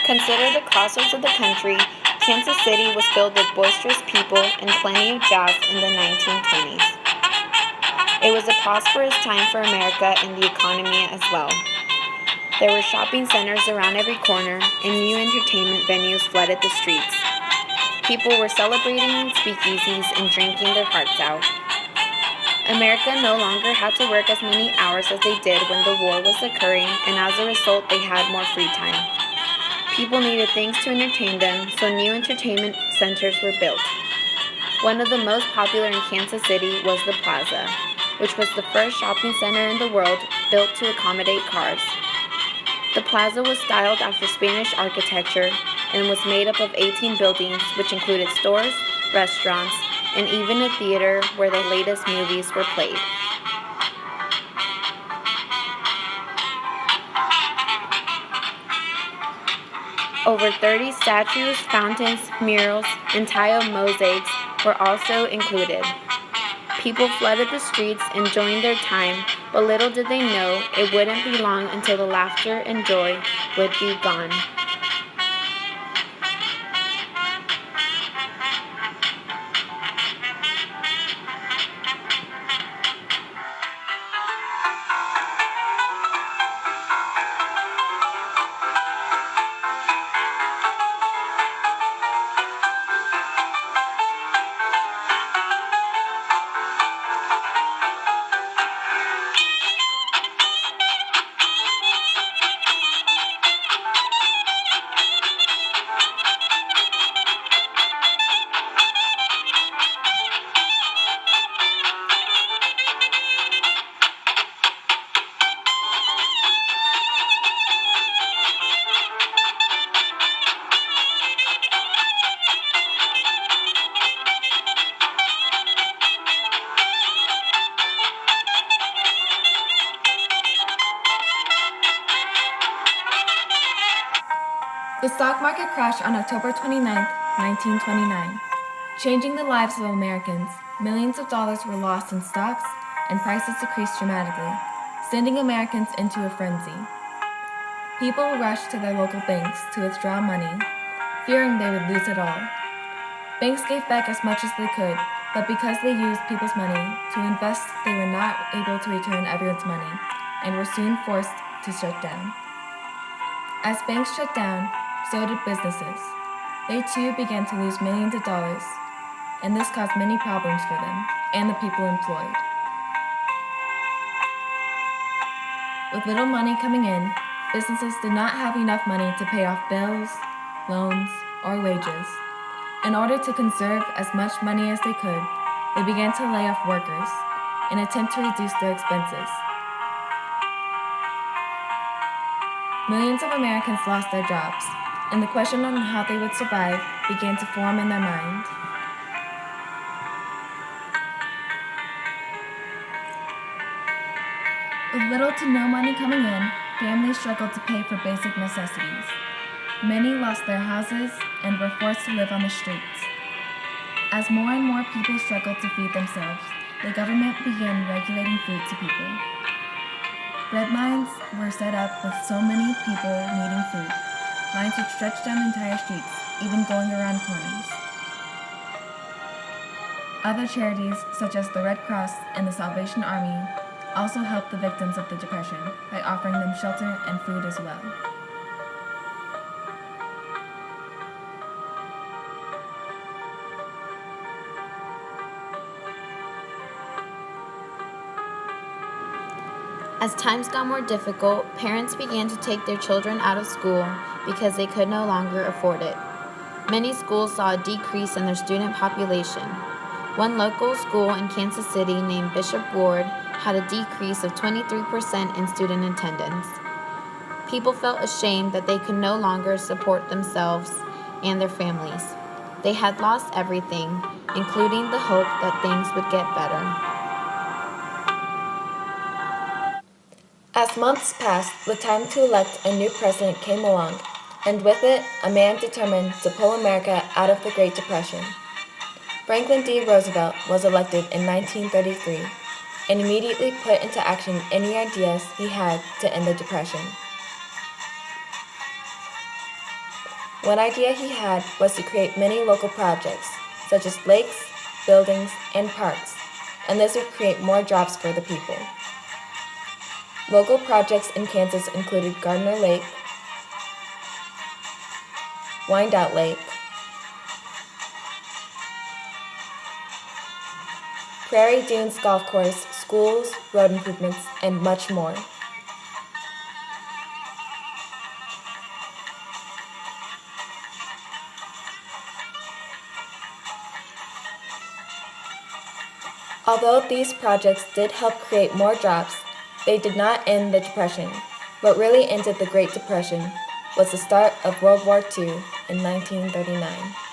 Considered the crossroads of the country, Kansas City was filled with boisterous people and plenty of jobs in the 1920s. It was a prosperous time for America and the economy as well. There were shopping centers around every corner, and new entertainment venues flooded the streets. People were celebrating in speakeasies and drinking their hearts out. America no longer had to work as many hours as they did when the war was occurring, and as a result, they had more free time. People needed things to entertain them, so new entertainment centers were built. One of the most popular in Kansas City was the Plaza, which was the first shopping center in the world built to accommodate cars. The Plaza was styled after Spanish architecture and was made up of 18 buildings, which included stores, restaurants, and even a theater where the latest movies were played. Over 30 statues, fountains, murals, and tile mosaics were also included. People flooded the streets enjoying their time, but little did they know it wouldn't be long until the laughter and joy would be gone. The stock market crashed on October 29, 1929, changing the lives of Americans. Millions of dollars were lost in stocks, and prices decreased dramatically, sending Americans into a frenzy. People rushed to their local banks to withdraw money, fearing they would lose it all. Banks gave back as much as they could, but because they used people's money to invest, they were not able to return everyone's money, and were soon forced to shut down. As banks shut down, so did businesses. They too began to lose millions of dollars, and this caused many problems for them and the people employed. With little money coming in, businesses did not have enough money to pay off bills, loans, or wages. In order to conserve as much money as they could, they began to lay off workers in an attempt to reduce their expenses. Millions of Americans lost their jobs, and the question on how they would survive began to form in their mind. With little to no money coming in, families struggled to pay for basic necessities. Many lost their houses and were forced to live on the streets. As more and more people struggled to feed themselves, the government began regulating food to people. Bread lines were set up with so many people needing food. Lines would stretch down entire streets, even going around corners. Other charities, such as the Red Cross and the Salvation Army, also helped the victims of the Depression by offering them shelter and food as well. As times got more difficult, parents began to take their children out of school because they could no longer afford it. Many schools saw a decrease in their student population. One local school in Kansas City named Bishop Ward had a decrease of 23% in student attendance. People felt ashamed that they could no longer support themselves and their families. They had lost everything, including the hope that things would get better. As months passed, the time to elect a new president came along, and with it, a man determined to pull America out of the Great Depression. Franklin D. Roosevelt was elected in 1933 and immediately put into action any ideas he had to end the Depression. One idea he had was to create many local projects, such as lakes, buildings, and parks, and this would create more jobs for the people. Local projects in Kansas included Gardner Lake, Wyandotte Lake, Prairie Dunes Golf Course, schools, road improvements, and much more. Although these projects did help create more jobs, they did not end the Depression. What really ended the Great Depression was the start of World War II in 1939.